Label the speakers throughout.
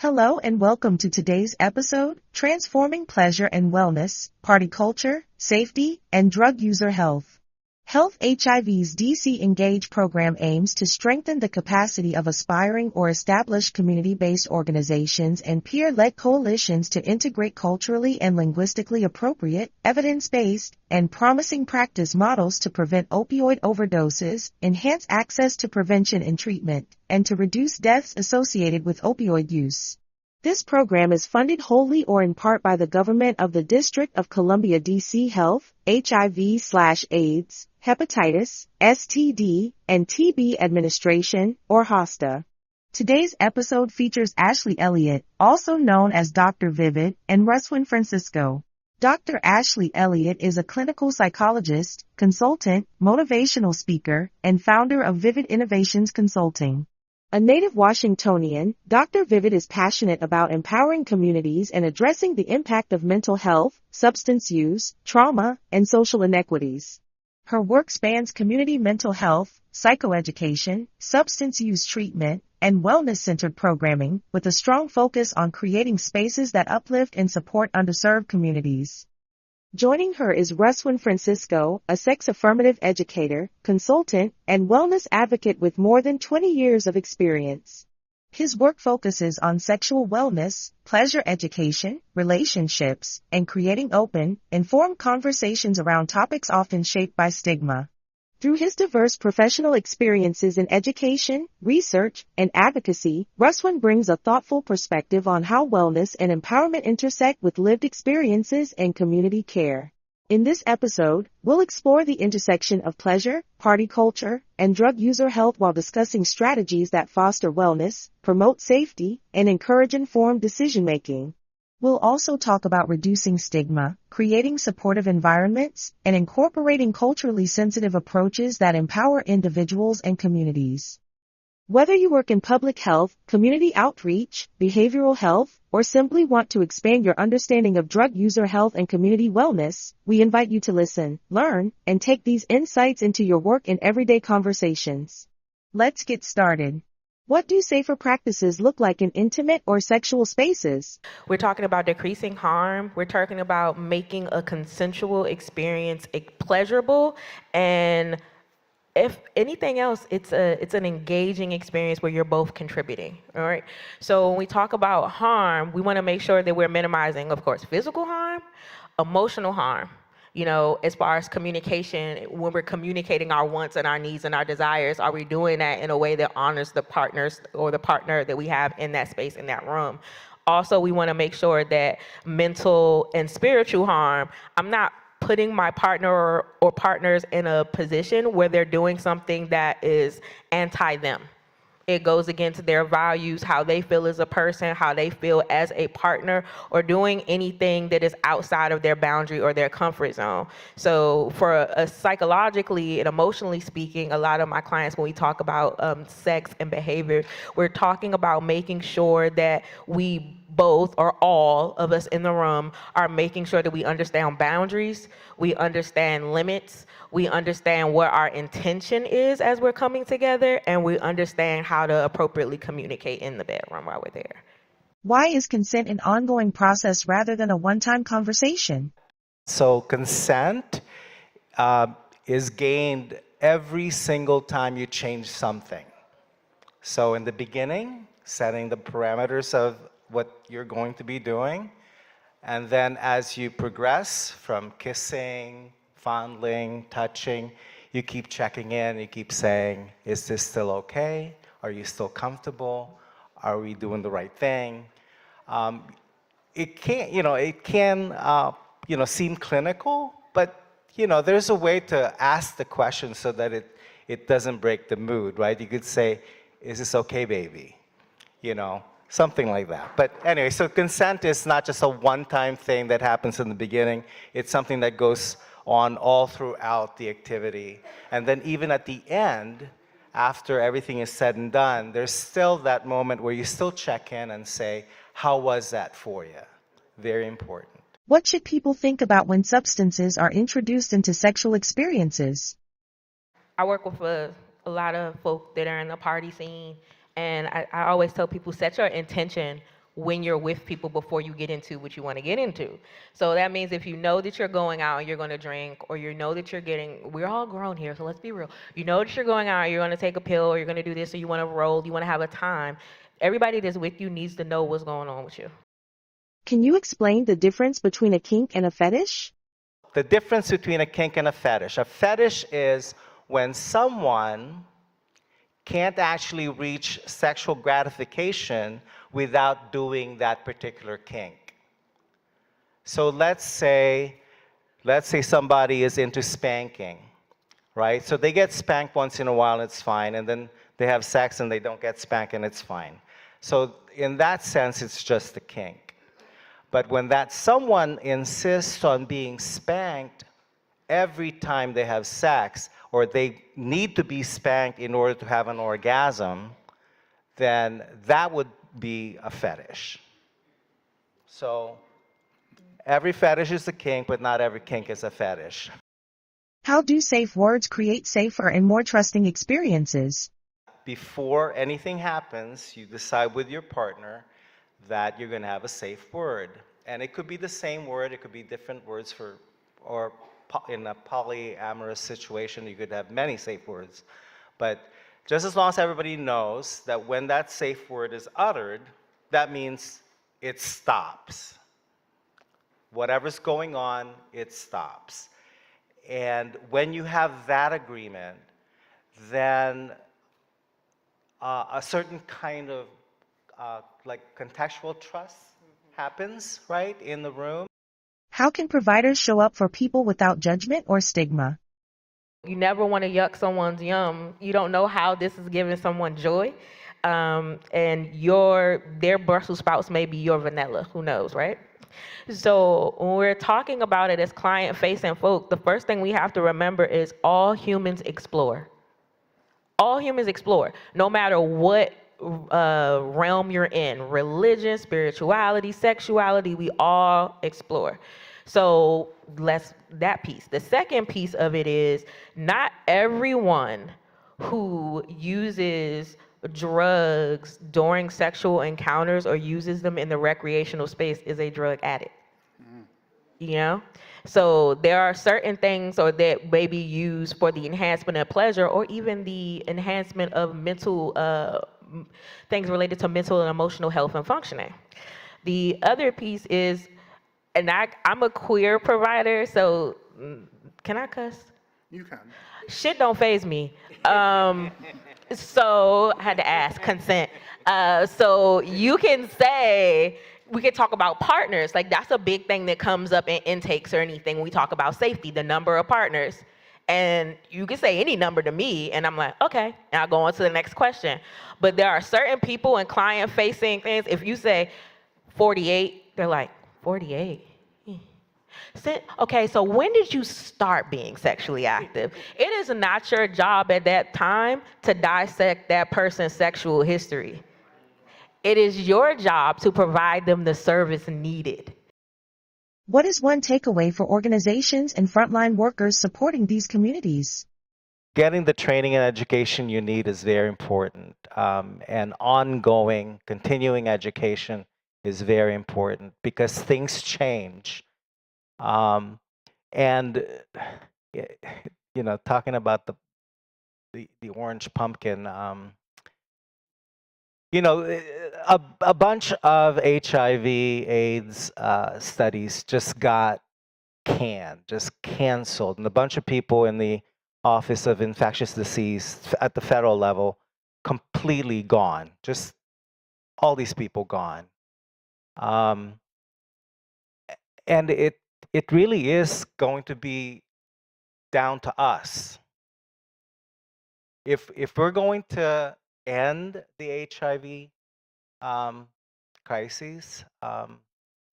Speaker 1: Hello and welcome to today's episode, Transforming Pleasure and Wellness, Party Culture, Safety, and Drug User Health. Health HIV's DC Engage program aims to strengthen the capacity of aspiring or established community-based organizations and peer-led coalitions to integrate culturally and linguistically appropriate, evidence-based, and promising practice models to prevent opioid overdoses, enhance access to prevention and treatment, and to reduce deaths associated with opioid use. This program is funded wholly or in part by the government of the District of Columbia DC Health, HIV/AIDS, Hepatitis, STD, and TB Administration, or HOSTA. Today's episode features Ashley Elliott, also known as Dr. Vivid, and Russwin Francisco. Dr. Ashley Elliott is a clinical psychologist, consultant, motivational speaker, and founder of Vivid Innovations Consulting. A native Washingtonian, Dr. Vivid is passionate about empowering communities and addressing the impact of mental health, substance use, trauma, and social inequities. Her work spans community mental health, psychoeducation, substance use treatment, and wellness-centered programming, with a strong focus on creating spaces that uplift and support underserved communities. Joining her is Russwin Francisco, a sex-affirmative educator, consultant, and wellness advocate with more than 20 years of experience. His work focuses on sexual wellness, pleasure education, relationships, and creating open, informed conversations around topics often shaped by stigma. Through his diverse professional experiences in education, research, and advocacy, Russwin brings a thoughtful perspective on how wellness and empowerment intersect with lived experiences and community care. In this episode, we'll explore the intersection of pleasure, party culture, and drug user health while discussing strategies that foster wellness, promote safety, and encourage informed decision-making. We'll also talk about reducing stigma, creating supportive environments, and incorporating culturally sensitive approaches that empower individuals and communities. Whether you work in public health, community outreach, behavioral health, or simply want to expand your understanding of drug user health and community wellness, we invite you to listen, learn, and take these insights into your work and everyday conversations. Let's get started. What do safer practices look like in intimate or sexual spaces?
Speaker 2: We're talking about decreasing harm. We're talking about making a consensual experience pleasurable, and if anything else, it's an engaging experience where you're both contributing. All right. So when we talk about harm, we want to make sure that we're minimizing, of course, physical harm, emotional harm. As far as communication, when we're communicating our wants and our needs and our desires, are we doing that in a way that honors the partners or the partner that we have in that space, in that room? Also, we want to make sure that mental and spiritual harm, I'm not putting my partner or partners in a position where they're doing something that is anti-them. It goes against their values, how they feel as a person, how they feel as a partner, or doing anything that is outside of their boundary or their comfort zone. So for psychologically and emotionally speaking, a lot of my clients, when we talk about sex and behavior, we're talking about making sure that we both or all of us in the room are making sure that we understand boundaries, we understand limits, we understand what our intention is as we're coming together, and we understand how to appropriately communicate in the bedroom while we're there.
Speaker 1: Why is consent an ongoing process rather than a one-time conversation?
Speaker 3: So consent is gained every single time you change something. So in the beginning, setting the parameters of what you're going to be doing, and then as you progress from kissing, fondling, touching, you keep checking in, you keep saying, is this still okay? Are you still comfortable? Are we doing the right thing? It can seem clinical, but there's a way to ask the question so that it doesn't break the mood, right? You could say, is this okay, baby? Something like that. But anyway, so consent is not just a one-time thing that happens in the beginning. It's something that goes on all throughout the activity. And then even at the end, after everything is said and done, there's still that moment where you still check in and say, how was that for you? Very important.
Speaker 1: What should people think about when substances are introduced into sexual experiences?
Speaker 2: I work with a lot of folk that are in the party scene, and I always tell people, set your intention when you're with people before you get into what you want to get into. So that means if you know that you're going out and you're going to drink, or you know that we're all grown here, so let's be real. You know that you're going out, you're going to take a pill, or you're going to do this, or you want to roll, you want to have a time. Everybody that's with you needs to know what's going on with you.
Speaker 1: Can you explain the difference between a kink and a fetish?
Speaker 3: The difference between a kink and a fetish is when someone can't actually reach sexual gratification without doing that particular kink. So let's say somebody is into spanking, right? So they get spanked once in a while, it's fine, and then they have sex and they don't get spanked and it's fine. So in that sense, it's just a kink. But when that someone insists on being spanked every time they have sex, or they need to be spanked in order to have an orgasm, then that would be a fetish. So every fetish is a kink, but not every kink is a fetish.
Speaker 1: How do safe words create safer and more trusting experiences?
Speaker 3: Before anything happens, you decide with your partner that you're going to have a safe word. And it could be the same word, it could be different words or in a polyamorous situation, you could have many safe words. But just as long as everybody knows that when that safe word is uttered, that means it stops. Whatever's going on, it stops. And when you have that agreement, then a certain kind of like contextual trust happens, right, in the room.
Speaker 1: How can providers show up for people without judgment or stigma?
Speaker 2: You never want to yuck someone's yum. You don't know how this is giving someone joy. And their Brussels sprouts may be your vanilla. Who knows, right? So when we're talking about it as client-facing folk, the first thing we have to remember is all humans explore. All humans explore, no matter what realm you're in, religion, spirituality, sexuality, we all explore. So that piece. The second piece of it is not everyone who uses drugs during sexual encounters or uses them in the recreational space is a drug addict. You know, so there are certain things or that may be used for the enhancement of pleasure or even the enhancement of mental things related to mental and emotional health and functioning. The other piece is, and I'm a queer provider, so can I cuss?
Speaker 4: You can.
Speaker 2: Shit don't faze me. So I had to ask consent. So you can say, we can talk about partners. Like that's a big thing that comes up in intakes or anything. We talk about safety, the number of partners. And you can say any number to me, and I'm like, okay, and I'll go on to the next question. But there are certain people in client-facing things, if you say 48, they're like, 48? Okay, so when did you start being sexually active? It is not your job at that time to dissect that person's sexual history. It is your job to provide them the service needed.
Speaker 1: What is one takeaway for organizations and frontline workers supporting these communities?
Speaker 3: Getting the training and education you need is very important. And ongoing, continuing education is very important because things change. And you know, talking about the orange pumpkin, you know, a bunch of HIV/AIDS studies just got canned, just canceled, and a bunch of people in the Office of Infectious Disease at the federal level completely gone. Just all these people gone. And it really is going to be down to us. If we're going to end the HIV crisis,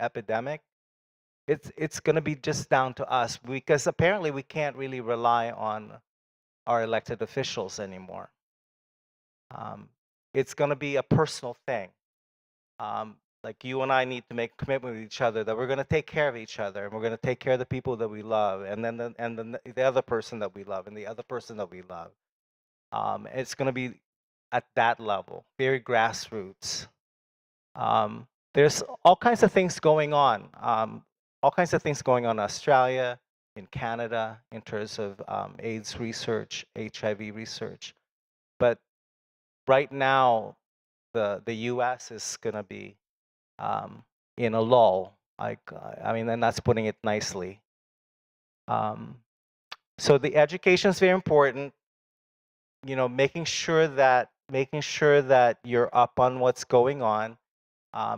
Speaker 3: epidemic, it's going to be just down to us because apparently we can't really rely on our elected officials anymore. It's going to be a personal thing. Like you and I need to make a commitment with each other that we're going to take care of each other and we're going to take care of the people that we love and then the other person that we love and the other person that we love. It's going to be at that level, very grassroots. there's all kinds of things going on. All kinds of things going on in Australia, in Canada, in terms of AIDS research, HIV research. But right now, the U.S. is going to be in a lull. I mean, and that's putting it nicely. So the education is very important. You know, making sure that you're up on what's going on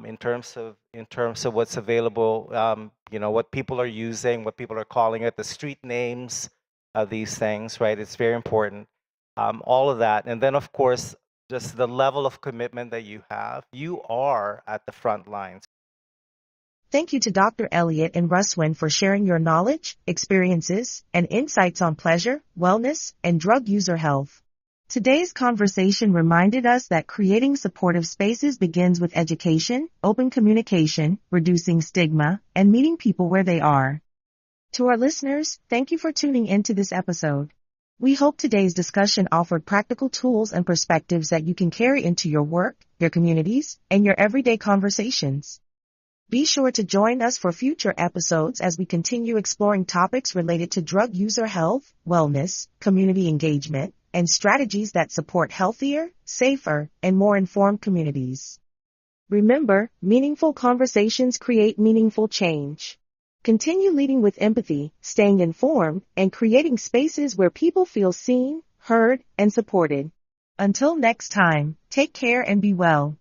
Speaker 3: in terms of what's available. You know, what people are using, what people are calling it, the street names of these things, right? It's very important. All of that, and then of course, just the level of commitment that you have. You are at the front lines.
Speaker 1: Thank you to Dr. Elliott and Russwin for sharing your knowledge, experiences, and insights on pleasure, wellness, and drug user health. Today's conversation reminded us that creating supportive spaces begins with education, open communication, reducing stigma, and meeting people where they are. To our listeners, thank you for tuning into this episode. We hope today's discussion offered practical tools and perspectives that you can carry into your work, your communities, and your everyday conversations. Be sure to join us for future episodes as we continue exploring topics related to drug user health, wellness, community engagement, and strategies that support healthier, safer, and more informed communities. Remember, meaningful conversations create meaningful change. Continue leading with empathy, staying informed, and creating spaces where people feel seen, heard, and supported. Until next time, take care and be well.